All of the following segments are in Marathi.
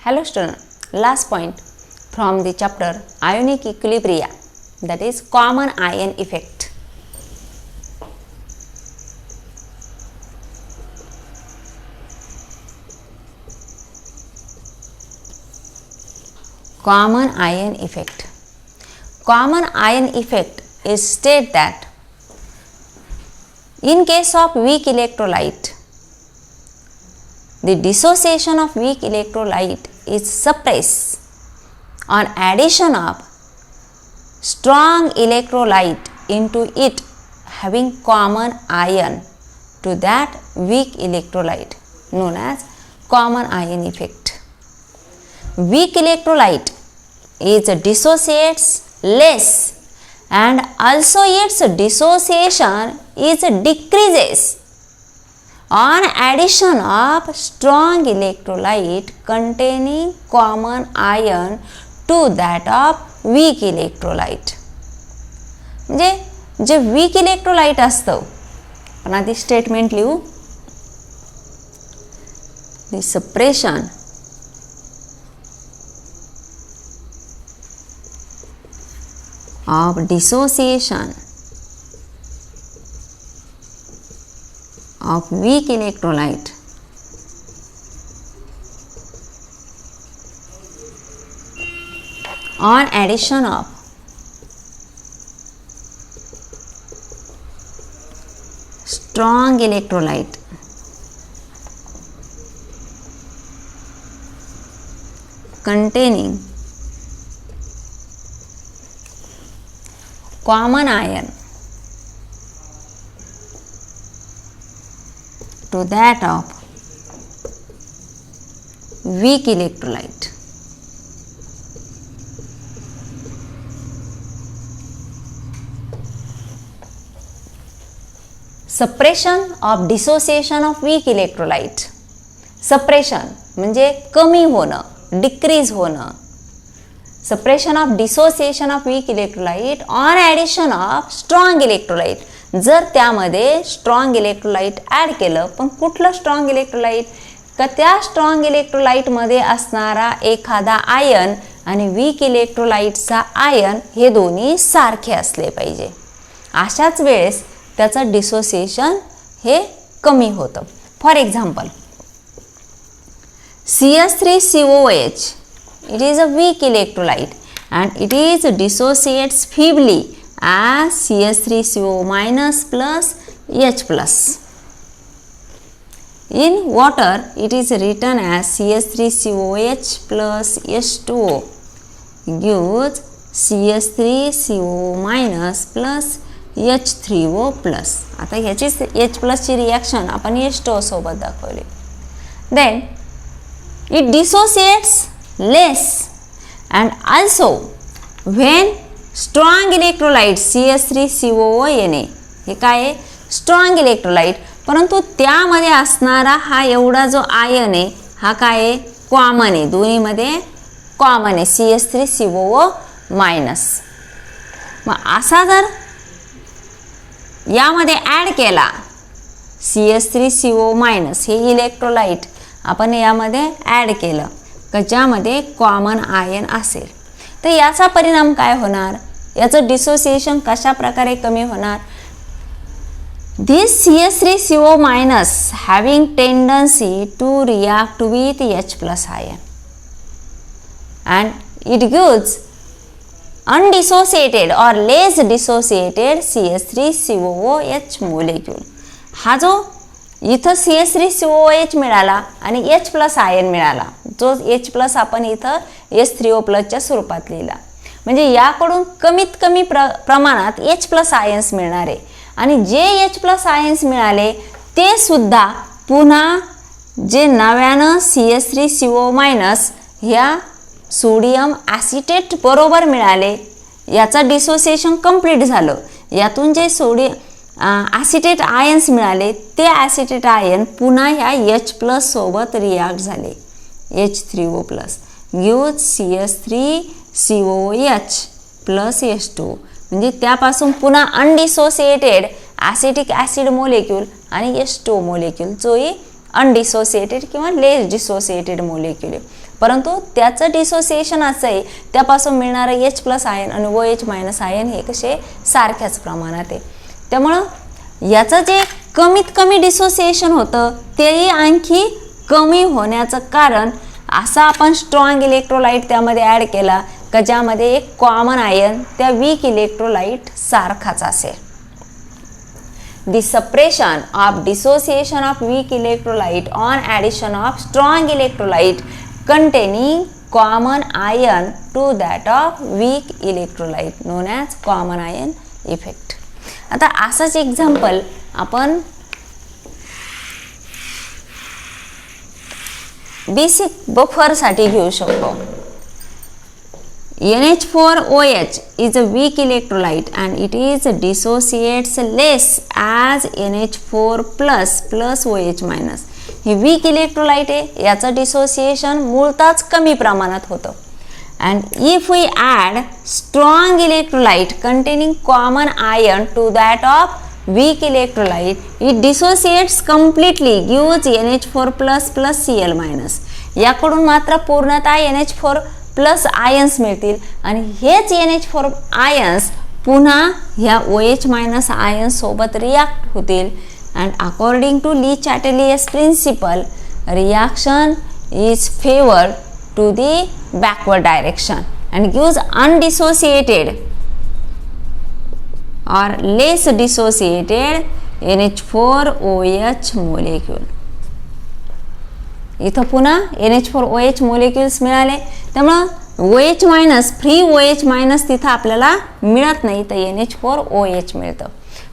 Hello student, last point from the chapter ionic equilibria, that is common ion effect. Common ion effect. Common ion effect is state that in case of weak electrolyte, the dissociation of weak electrolyte is suppressed on addition of strong electrolyte into it having common ion to that weak electrolyte, known as common ion effect. Weak electrolyte is dissociates less and also its dissociation is decreases on addition of strong electrolyte containing common ion to that of weak electrolyte. म्हणजे जे वीक इलेक्ट्रोलाइट असतं, आपण आधी स्टेटमेंट लिहू. The suppression of dissociation of weak electrolyte on addition of strong electrolyte containing common ion to that of weak electrolyte. Suppression of dissociation of weak electrolyte. Suppression म्हणजे कमी होणं, डिक्रीज होणं. Suppression of dissociation of weak electrolyte on addition of strong electrolyte. जर त्यामध्ये स्ट्रॉंग इलेक्ट्रोलाइट ॲड केलं, पण कुठलं स्ट्रॉंग इलेक्ट्रोलाइट? का त्या स्ट्रॉंग इलेक्ट्रोलाइटमध्ये असणारा एखादा आयन आणि वीक इलेक्ट्रोलाइटचा आयन हे दोन्ही सारखे असले पाहिजे. अशाच वेळेस त्याचं डिसोसिएशन हे कमी होतं. For example, CH3COOH, it is a weak electrolyte and it is dissociates feebly as CH3CO minus plus H plus. In water it is written as CH3COH plus H2O gives CH3CO minus plus H3O plus. आता ह्याची H plus ची रिॲक्शन आपण H2O सोबत दाखवली. Then it dissociates less and also when strong electrolyte CH3COONA हे काय आहे? स्ट्रॉंग इलेक्ट्रोलाइट, परंतु त्यामध्ये असणारा हा एवढा जो आयन आहे हा काय आहे? कॉमन आहे, दोन्हीमध्ये कॉमन आहे, CH3COO मायनस. मग असा जर यामध्ये ॲड केला CH3CO मायनस हे इलेक्ट्रोलाइट आपण यामध्ये ॲड केलं का ज्यामध्ये कॉमन आयन असेल, तर याचा परिणाम काय होणार? याचं डिसोसिएशन कशा प्रकारे कमी होणार? This CH3CO minus having tendency to react with H plus ion and it gives undissociated or less dissociated CH3COOH molecule. हा जो इथं CH3COOH मिळाला आणि H प्लस आयन मिळाला, जो H प्लस आपण इथं H3O प्लसच्या स्वरूपात लिहिला, म्हणजे याकडून कमीत कमी प्रमाणात H प्लस आयन्स मिळणार आहे. आणि जे H प्लस आयन्स मिळाले ते सुद्धा पुन्हा जे नव्यानं CH3CO मायनस ह्या सोडियम ॲसिटेट बरोबर मिळाले, याचा डिसोसिएशन कंप्लीट झालं. यातून जे ॲसिटेट आयन्स मिळाले ते ॲसिटेट आयन पुन्हा ह्या H प्लस सोबत रिॲक्ट झाले, H3O plus gives CH3COOH plus H2O. म्हणजे त्यापासून पुन्हा अनडिसोसिएटेड ॲसिटिक ॲसिड मोलेक्यूल आणि H2O मोलेक्यूल जोही अनडिसोसिएटेड किंवा लेस डिसोसिएटेड मोलिक्युल आहे. परंतु त्याचं डिसोसिएशन असं आहे, त्यापासून मिळणारं H प्लस आयन आणि OH मायनस आयन हे कसे सारख्याच प्रमाणात आहे. त्यामुळं याचं जे कमीत कमी डिसोसिएशन होतं तेही आणखी कमी होण्याचं कारण असं आपण स्ट्रॉंग इलेक्ट्रोलाइट त्यामध्ये ॲड केला का ज्यामध्ये एक कॉमन आयन त्या वीक इलेक्ट्रोलाइट सारखाच असेल. The suppression of dissociation of weak electrolyte on addition of strong electrolyte containing common ion to that of weak electrolyte known as common ion effect. आता असंच एक्झाम्पल आपण बेसिक बफरसाठी घेऊ शकतो. NH4OH is a weak electrolyte and it is dissociates less as NH4 plus OH minus. हे weak electrolyte आहे, याचं डिसोसिएशन मूळतःच कमी प्रमाणात होतं. And if we add strong electrolyte containing common ion to that of weak electrolyte, it dissociates completely, gives NH4 plus Cl minus. याकडून मात्र पूर्णतः NH4 प्लस आयन्स मिळतील आणि हेच NH4 आयन्स पुन्हा ह्या OH मायनस आयन्स सोबत रिॲक्ट होतील. And according to Le Chatelier's principle reaction is favoured to the backward direction and gives undissociated or less dissociated NH4OH molecule. इथं पुन्हा NH4OH मोलिक्युल्स मिळाले, त्यामुळं OH minus free OH minus तिथं आपल्याला मिळत नाही, तर NH4OH मिळतं.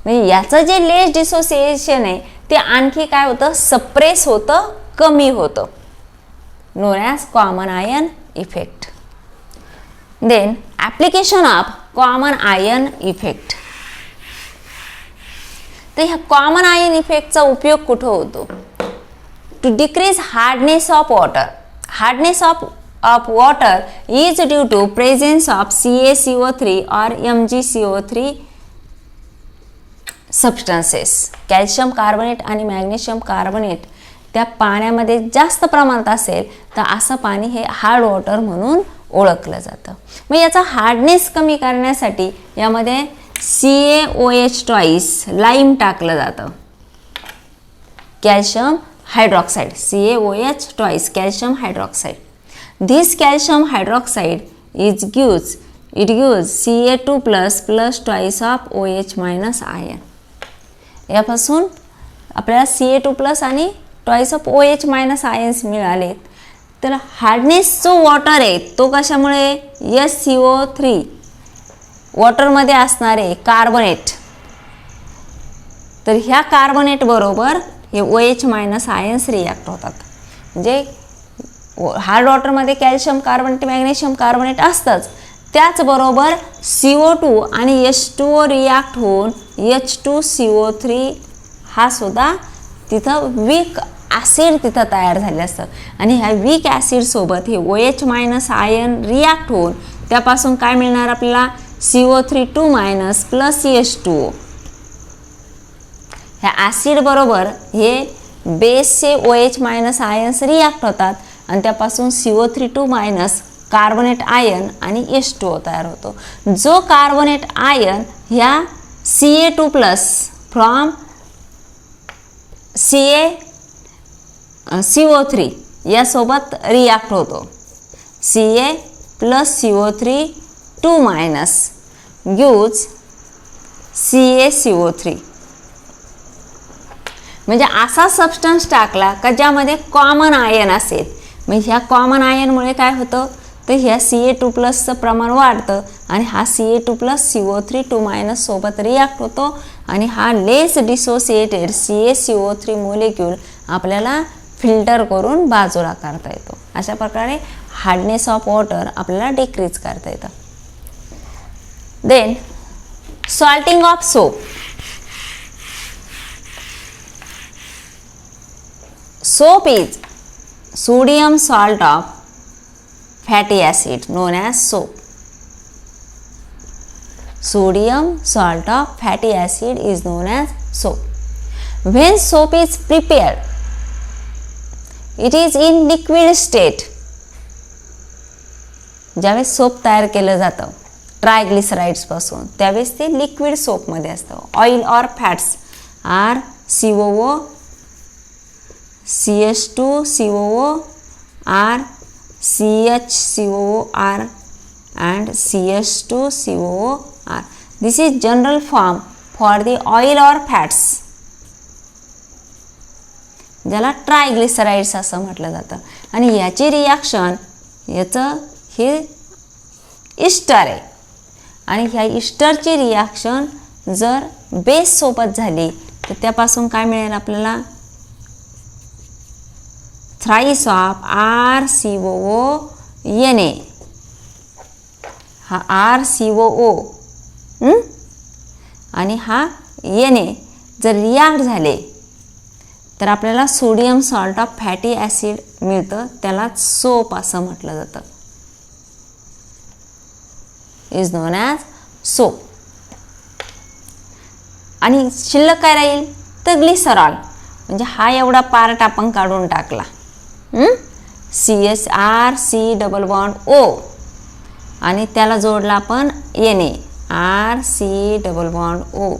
म्हणजे याचं जे लेस डिसोसिएशन आहे ते आणखी काय होतं, सप्रेस होतं, कमी होतं, known as common ion effect. Then application of common ion effect. तर ह्या कॉमन आयन इफेक्टचा उपयोग कुठं होतो? To decrease hardness of water. Hardness of water is due to presence of CaCO3 or MgCO3 substances. Calcium carbonate आणि मॅग्नेशियम कार्बोनेट त्या पाण्यामध्ये जास्त प्रमाणात असेल तर असं पाणी हे हार्ड वॉटर म्हणून ओळखलं जातं. मग याचा हार्डनेस कमी करण्यासाठी यामध्ये CaOH ट्वाइस लाईम टाकलं जातं. Calcium hydroxide, CaOH twice calcium hydroxide. This calcium hydroxide gives Ca2 plus twice of OH minus ion. यापासून आपल्याला Ca2 प्लस आणि twice of OH minus ions मिळाले. तर हार्डनेस जो वॉटर आहे तो कशामुळे, SCO3 वॉटरमध्ये असणारे कार्बोनेट, तर ह्या कार्बोनेट बरोबर हे OH मायनस आयन्स रिॲक्ट होतात. म्हणजे हार्ड वॉटरमध्ये कॅल्शियम कार्बोनेट मॅग्नेशियम कार्बोनेट असतंच, त्याचबरोबर CO2 आणि H2O रिॲक्ट होऊन H2CO3 हा सुद्धा तिथं वीक ॲसिड तिथं तयार झाले असतं. आणि ह्या वीक ॲसिडसोबत हे OH मायनस आयन रिॲक्ट होऊन त्यापासून काय मिळणार आपल्याला, CO3 मायनस प्लस H2O. ह्या ॲसिड बरोबर हे बेसचे OH मायनस आयन्स रिॲक्ट होतात आणि त्यापासून CO3 मायनस कार्बोनेट आयन आणि H2O तयार होतो. जो कार्बोनेट आयन ह्या Ca2 प्लस फ्रॉम CO3 यासोबत रिॲक्ट होतो. Ca plus CO3 2 minus gives CaCO3. म्हणजे असा सबस्टन्स टाकला का ज्यामध्ये कॉमन आयन असेल. मग ह्या कॉमन आयनमुळे काय होतं, तर ह्या Ca2 प्लसचं प्रमाण वाढतं आणि हा Ca2 प्लस CO3 मायनस सोबत रिॲक्ट होतो आणि हा लेस डिसोसिएटेड CaCO3 मोलिक्यूल आपल्याला फिल्टर करून बाजूला करता येतो. अशा प्रकारे हार्डनेस ऑफ वॉटर आपल्याला डिक्रीज करता येतं. Then salting of soap. Soap is sodium salt of fatty acid known as soap. Sodium salt of fatty acid is known as soap. When soap is prepared it is in liquid state. ज्यावेळेस सोप तयार केलं जातं ट्रायग्लिसराइड्सपासून त्यावेळेस ते लिक्विड सोपमध्ये असतं. Oil or fats are COO, CH2COO R, CHCOO R and CH2COO R. This is general form for the oil or fats, ज्याला ट्रायग्लिसराइड्स असं म्हटलं जातं. आणि याची रिॲक्शन याचं हे इस्टर आहे आणि ह्या इस्टरची रिॲक्शन जर बेस सोबत झाली तर त्यापासून काय मिळेल आपल्याला थ्राईस ऑफ RCOO Na. हा RCOO आणि हा Na जर रिॲक्ट झाले तर आपल्याला sodium salt of fatty acid मिळतं, त्याला सोप असं म्हटलं जातं. Is non as soap. आणि शिल्लक काय राहील तर ग्लिसरॉल, म्हणजे हा एवढा पार्ट आपण काढून टाकला. CH डबल बॉन्ड O आणि त्याला जोडला आपण Na RC double bond O.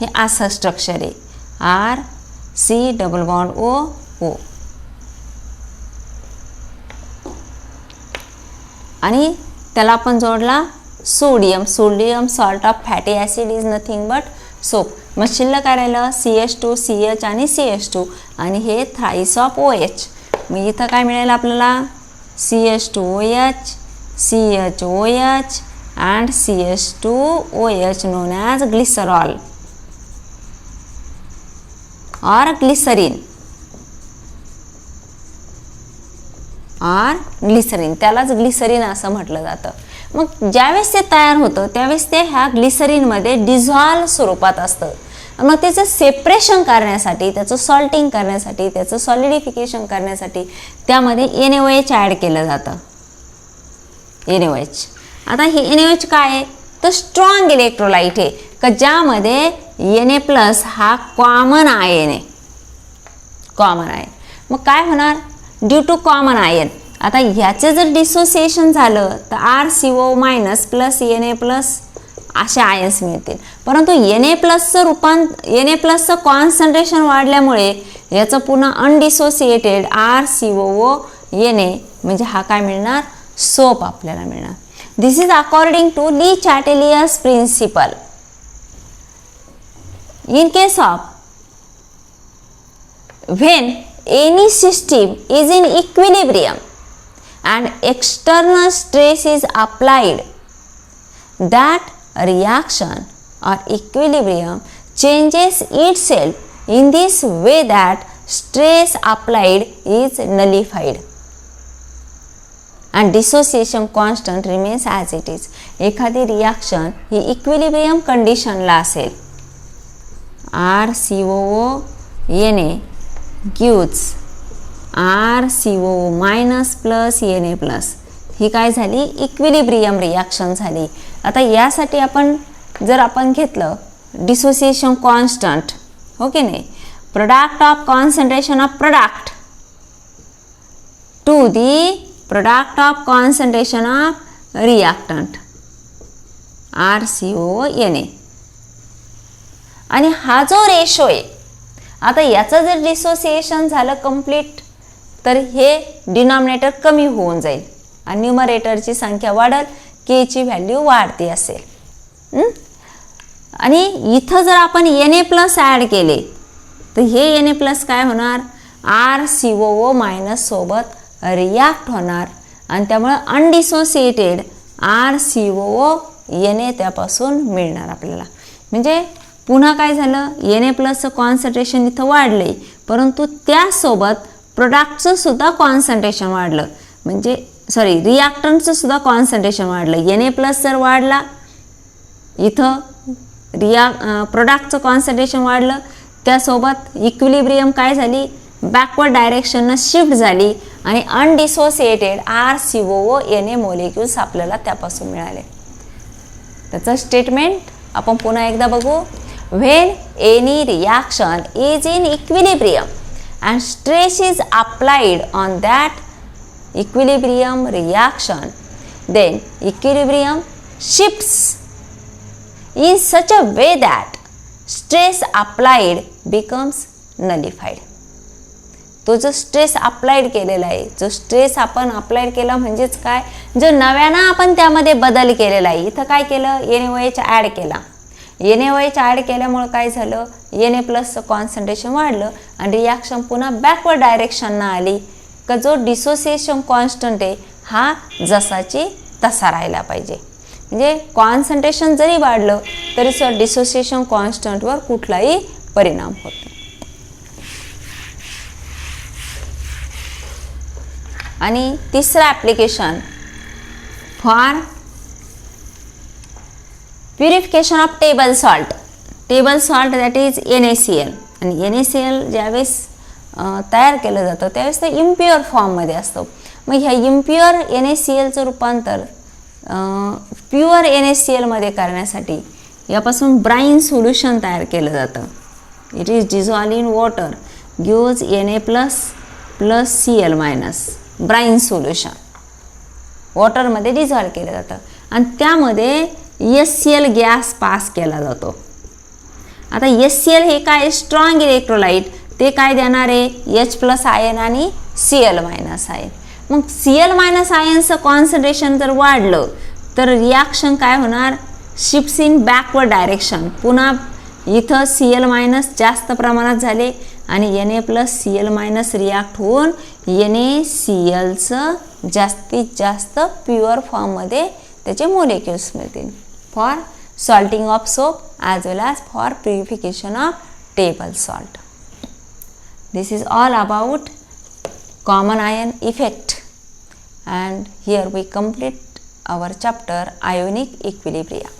हे असं स्ट्रक्चर आहे RC डबल बॉन्ड O. आणि त्याला आपण जोडला sodium salt of fatty acid is nothing but soap. मग शिल्लक काय राहिलं CH2 CH आणि CH2 आणि हे थ्राईस ऑफ OH. मग इथं काय मिळेल आपल्याला CH2OH CHOH and CH2OH known as glycerol or glycerin त्यालाच ग्लिसरीन असं म्हटलं जातं. मग ज्यावेळेस ते तयार होतं त्यावेळेस ते ह्या ग्लिसरीनमध्ये डिझॉल्व स्वरूपात असतं. मग त्याचं सेपरेशन करण्यासाठी, त्याचं सॉल्टिंग करण्यासाठी, त्याचं सॉलिडिफिकेशन करण्यासाठी त्यामध्ये NaOH ॲड केलं जातं. NaOH. आता हे NaOH काय आहे तर स्ट्रॉंग इलेक्ट्रोलाइट आहे का ज्यामध्ये Na+ हा कॉमन आयन आहे. मग काय होणार ड्यू टू कॉमन आयन. आता ह्याचे जर डिसोसिएशन झालं तर RCO- प्लस Na+ असे आयन्स मिळतील. परंतु Na+चं कॉन्सन्ट्रेशन वाढल्यामुळे याचं पुन्हा अनडिसोसिएटेड RCOO Na म्हणजे हा काय मिळणार सोप आपल्याला मिळणार. This is according to Le Chatelier's principle. In case of when any system is in equilibrium and external stress is applied, that reaction or equilibrium changes itself in this way that stress applied is nullified and dissociation constant remains as it is. एखादी रिॲक्शन ही इक्विलिब्रियम कंडिशनला असेल RCOO Na gives RCOO- plus Na+. ही काय झाली इक्विलिब्रियम रिॲक्शन झाली. आता यासाठी जर आपण घेतलं डिसोसिएशन कॉन्स्टंट हो की नाही, product of concentration of product to the product of concentration of reactant RCOO Na. आणि हा जो रेशो आहे आता याचं जर डिसोसिएशन झालं कंप्लीट तर हे डिनॉमिनेटर कमी होऊन जाईल आणि न्यूमरेटरची संख्या वाढेल, K ची व्हॅल्यू वाढते असेल. आणि इथं जर आपण Na+ ॲड केले तर हे Na+ काय होणार RCOO- सोबत रिॲक्ट होणार आणि त्यामुळे अनडिसोसिएटेड RCOO Na त्यापासून मिळणार आपल्याला. म्हणजे पुन्हा काय झालं Na+चं कॉन्सन्ट्रेशन इथं वाढलंय परंतु त्यासोबत प्रोडक्टचं सुद्धा कॉन्सन्ट्रेशन वाढलं, म्हणजे रिॲक्टंटचं सुद्धा कॉन्सन्ट्रेशन वाढलं. Na+ जर वाढला इथं प्रोडक्टचं कॉन्सन्ट्रेशन वाढलं त्यासोबत इक्विलिब्रियम काय झाली बॅकवर्ड डायरेक्शननं शिफ्ट झाली आणि अनडिसोसिएटेड RCOO Na मॉलिक्युल्स आपल्याला त्यापासून मिळाले. त्याचं स्टेटमेंट आपण पुन्हा एकदा बघू. When any reaction is in equilibrium and stress is applied on that equilibrium reaction, then equilibrium shifts in such a way that stress applied becomes nullified. तो जो स्ट्रेस अप्लाइड केलेला आहे, जो स्ट्रेस आपण अप्लाइड केला म्हणजेच काय, जो नव्यानं आपण त्यामध्ये बदल केलेला आहे. इथं काय केलं, NaOH ॲड केला. NaOH ॲड केल्यामुळे काय झालं, Na प्लसचं कॉन्सन्ट्रेशन वाढलं आणि रिॲक्शन पुन्हा बॅकवर्ड डायरेक्शननं आली. का जो डिसोसिएशन कॉन्स्टंट आहे हा जसाची तसा राहायला पाहिजे. म्हणजे कॉन्सन्ट्रेशन जरी वाढलं तरी सुद्धा डिसोसिएशन कॉन्स्टंटवर कुठलाही परिणाम होत नाही. आणि तिसरं application for purification of table salt. Table salt that is NaCl. आणि NaCl ज्यावेळेस तयार केलं जातं त्यावेळेस ते इम्प्युअर फॉर्ममध्ये असतं. मग ह्या इम्प्युअर NaClचं रूपांतर प्युअर NaClमध्ये करण्यासाठी यापासून ब्राईन सोल्युशन तयार केलं जातं. It is dissolve in water, gives Na plus Cl minus. Brine solution वॉटरमध्ये डिझॉल्व केलं जातं आणि त्यामध्ये HCl गॅस पास केला जातो. आता HCl हे काय, स्ट्रॉंग इलेक्ट्रोलाइट, ते काय देणार आहे, H+ आयन आणि Cl- आयन. मग Cl- आयनचं कॉन्सन्ट्रेशन जर वाढलं तर रिॲक्शन काय होणार, शिफ्ट्स इन बॅकवर्ड डायरेक्शन. पुन्हा इथं Cl- जास्त प्रमाणात झाले आणि Na+Cl- रिॲक्ट होऊन NaClचं जास्तीत जास्त प्युअर फॉर्ममध्ये त्याचे मोलेक्युल्स मिळतील for salting of soap as well as for purification of table salt. This is all about common ion effect, and here we complete our chapter ionic equilibria.